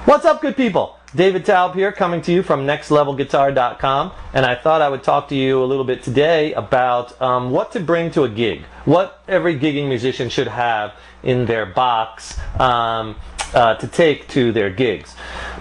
What's up, good people? David Taub here, coming to you from nextlevelguitar.com, and I thought I would talk to you a little bit today about what to bring to a gig, what every gigging musician should have in their box to take to their gigs.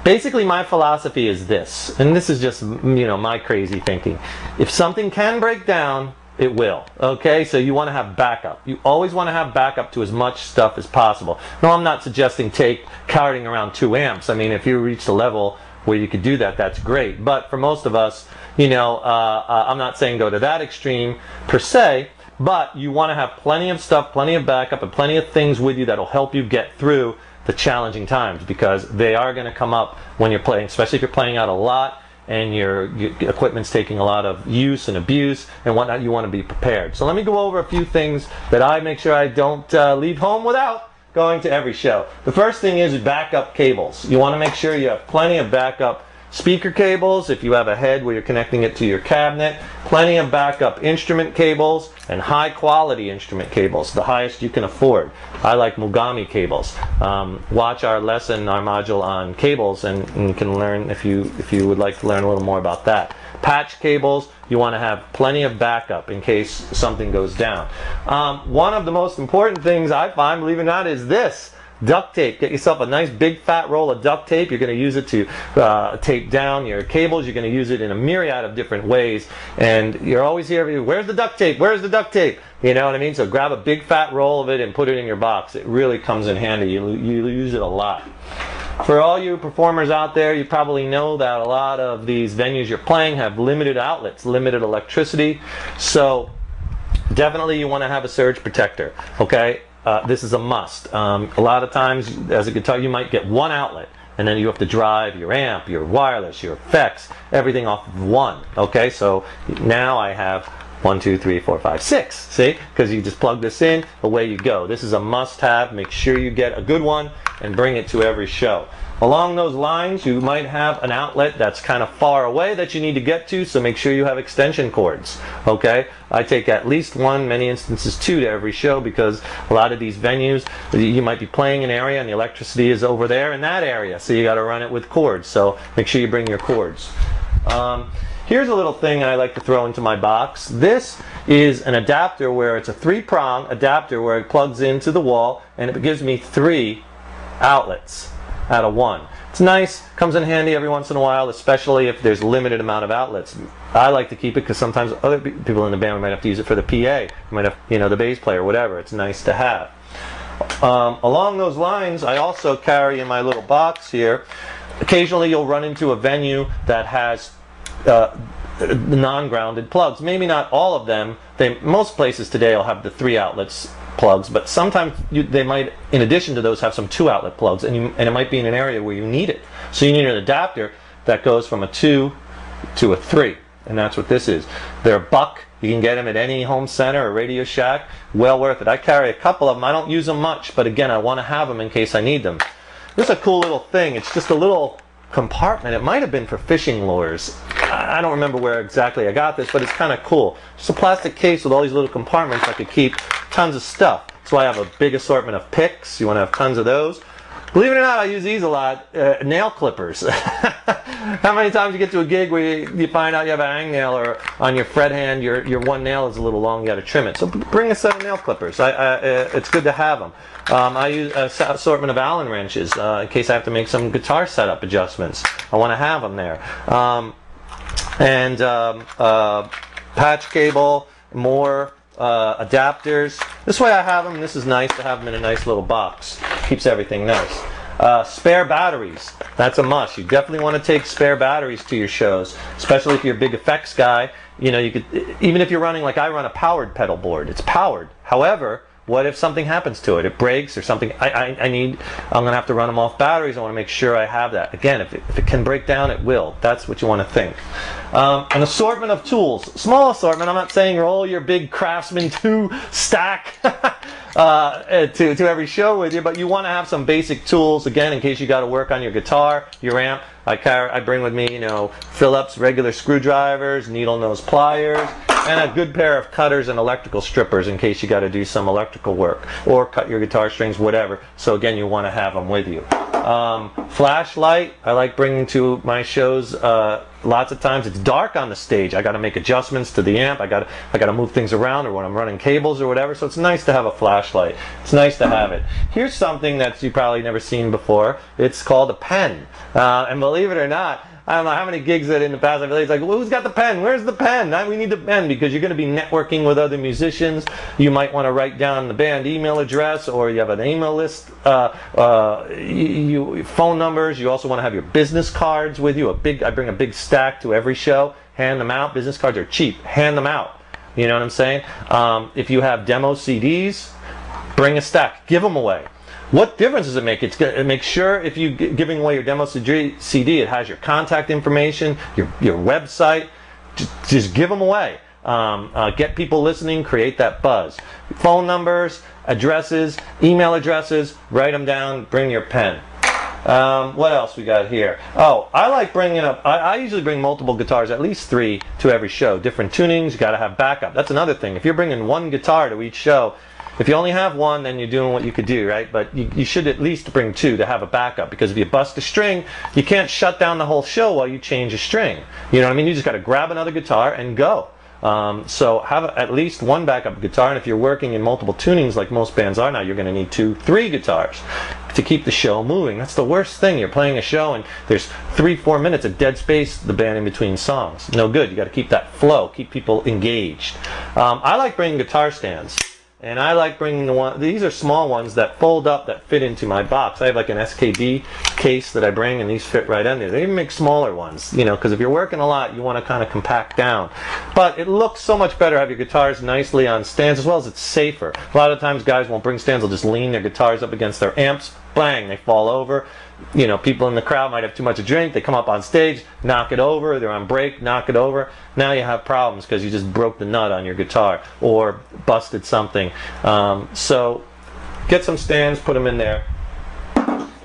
Basically, my philosophy is this, and this is just, my crazy thinking. If something can break down, it will. Okay, so you want to have backup. You always want to have backup to as much stuff as possible. No, I'm not suggesting carrying around 2 amps. I mean, if you reach the level where you could do that, that's great. But for most of us, I'm not saying go to that extreme per se, but you want to have plenty of stuff, plenty of backup, and plenty of things with you that'll help you get through the challenging times, because they are going to come up when you're playing, especially if you're playing out a lot and your equipment's taking a lot of use and abuse and whatnot. You want to be prepared. So let me go over a few things that I make sure I don't leave home without going to every show. The first thing is backup cables. You want to make sure you have plenty of backup speaker cables if you have a head where you're connecting it to your cabinet, plenty of backup instrument cables, and high quality instrument cables, the highest you can afford. I like Mogami cables. Watch our lesson, our module on cables, and you can learn if you would like to learn a little more about that. Patch cables, you want to have plenty of backup in case something goes down. One of the most important things I find, believe it or not, is this. Duct tape. Get yourself a nice big fat roll of duct tape. You're going to use it to tape down your cables. You're going to use it in a myriad of different ways, and you're always here, where's the duct tape? Where's the duct tape? You know what I mean? So grab a big fat roll of it and put it in your box. It really comes in handy. You use it a lot. For all you performers out there, you probably know that a lot of these venues you're playing have limited outlets, limited electricity. So definitely you want to have a surge protector. Okay? This is a must. A lot of times as a guitar you might get one outlet, and then you have to drive your amp, your wireless, your effects, everything off of one. Okay, so now I have 1, 2, 3, 4, 5, 6. See? Because you just plug this in, away you go. This is a must-have. Make sure you get a good one and bring it to every show. Along those lines, you might have an outlet that's kind of far away that you need to get to, so make sure you have extension cords. Okay? I take at least 1, many instances 2 to every show, because a lot of these venues, you might be playing an area and the electricity is over there in that area, so you got to run it with cords. So make sure you bring your cords. Here's a little thing I like to throw into my box. This is an adapter where it's a 3-prong adapter where it plugs into the wall, and it gives me 3 outlets out of 1. It's nice, comes in handy every once in a while, especially if there's a limited amount of outlets. I like to keep it because sometimes other people in the band might have to use it for the PA, you might have, the bass player, whatever. It's nice to have. Along those lines, I also carry in my little box here, occasionally you'll run into a venue that has non-grounded plugs. Maybe not all of them. Most places today will have the 3 outlets plugs, but sometimes they might, in addition to those, have some 2 outlet plugs, and it might be in an area where you need it. So you need an adapter that goes from a 2 to a 3, and that's what this is. They're $1. You can get them at any home center or Radio Shack. Well worth it. I carry a couple of them. I don't use them much, but again, I want to have them in case I need them. This is a cool little thing. It's just a little compartment. It might have been for fishing lures. I don't remember where exactly I got this, but it's kind of cool. Just a plastic case with all these little compartments. I could keep tons of stuff. That's why I have a big assortment of picks. You want to have tons of those. Believe it or not, I use these a lot. Nail clippers. How many times you get to a gig where you find out you have a hangnail, or on your fret hand your one nail is a little long, you got to trim it. So bring a set of nail clippers. It's good to have them. I use an assortment of Allen wrenches in case I have to make some guitar setup adjustments. I want to have them there. Patch cable, more adapters. This way I have them. This is nice to have them in a nice little box. Keeps everything nice. Spare batteries. That's a must. You definitely want to take spare batteries to your shows, especially if you're a big effects guy. You could, even if you're running, like I run a powered pedal board. It's powered. However, what if something happens to it? It breaks or something. I'm going to have to run them off batteries. I want to make sure I have that. Again, if it can break down, it will. That's what you want to think. An assortment of tools. Small assortment. I'm not saying roll your big Craftsman 2 stack to every show with you, but you want to have some basic tools, again, in case you got to work on your guitar, your amp. I bring with me, Phillips regular screwdrivers, needle nose pliers, and a good pair of cutters and electrical strippers in case you got to do some electrical work or cut your guitar strings, whatever. So again, you want to have them with you. Flashlight, I like bringing to my shows. Lots of times it's dark on the stage. I got to make adjustments to the amp. I got to move things around, or when I'm running cables or whatever. So it's nice to have a flashlight. It's nice to have it. Here's something that you probably never seen before. It's called a pen. And believe it or not, I don't know how many gigs that in the past I've been like, well, who's got the pen? Where's the pen? We need the pen, because you're going to be networking with other musicians. You might want to write down the band email address, or you have an email list, phone numbers. You also want to have your business cards with you. I bring a big stack to every show. Hand them out. Business cards are cheap. Hand them out. You know what I'm saying? If you have demo CDs, bring a stack. Give them away. What difference does it make? Make sure if you're giving away your demo CD, it has your contact information, your website. Just give them away. Get people listening, create that buzz. Phone numbers, addresses, email addresses, write them down, bring your pen. What else we got here? Oh, I like bringing up, I usually bring multiple guitars, at least 3 to every show. Different tunings, you got to have backup. That's another thing. If you're bringing 1 guitar to each show, if you only have 1, then you're doing what you could do, right? But you should at least bring 2 to have a backup, because if you bust a string, you can't shut down the whole show while you change a string. You know what I mean? You just got to grab another guitar and go. So have at least 1 backup guitar, and if you're working in multiple tunings like most bands are now, you're going to need 2, 3 guitars to keep the show moving. That's the worst thing. You're playing a show and there's 3-4 minutes of dead space, the band in between songs. No good. You got to keep that flow, keep people engaged. I like bringing guitar stands. And I like bringing these are small ones that fold up, that fit into my box. I have like an SKB case that I bring, and these fit right in there. They even make smaller ones, you know, because if you're working a lot, you want to kind of compact down. But it looks so much better to have your guitars nicely on stands, as well as it's safer. A lot of times guys won't bring stands, they'll just lean their guitars up against their amps, bang, they fall over. You know, people in the crowd might have too much to drink, they come up on stage, knock it over, they're on break, knock it over. Now you have problems because you just broke the nut on your guitar or busted something. So get some stands, put them in there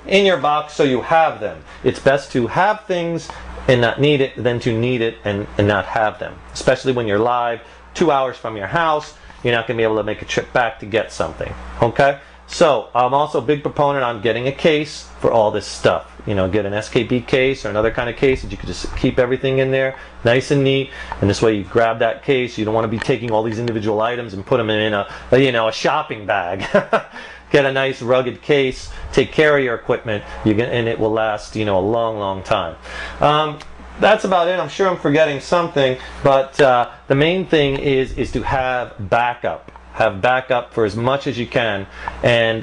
in your box so you have them. It's best to have things and not need it than to need it and not have them, especially when you're live 2 hours from your house. You're not going to be able to make a trip back to get something. Okay? So I'm also a big proponent on getting a case for all this stuff. You know, get an SKB case or another kind of case that you can just keep everything in there nice and neat. And this way you grab that case. You don't want to be taking all these individual items and put them in a shopping bag. Get a nice rugged case. Take care of your equipment, and it will last, you know, a long, long time. That's about it. I'm sure I'm forgetting something, but the main thing is to have backup. Have backup for as much as you can, and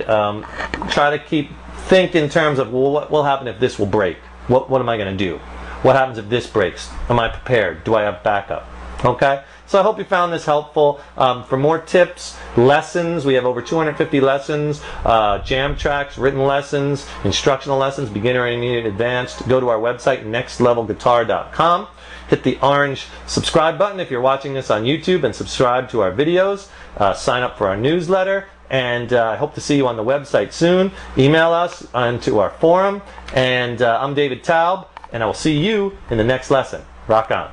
try to think in terms of, well, what will happen if this will break? What am I going to do? What happens if this breaks? Am I prepared? Do I have backup? Okay? So I hope you found this helpful. For more tips, lessons, we have over 250 lessons, jam tracks, written lessons, instructional lessons, beginner, intermediate, advanced. Go to our website, nextlevelguitar.com. Hit the orange subscribe button if you're watching this on YouTube, and subscribe to our videos. Sign up for our newsletter, and I hope to see you on the website soon. Email us onto our forum, and I'm David Taub, and I will see you in the next lesson. Rock on.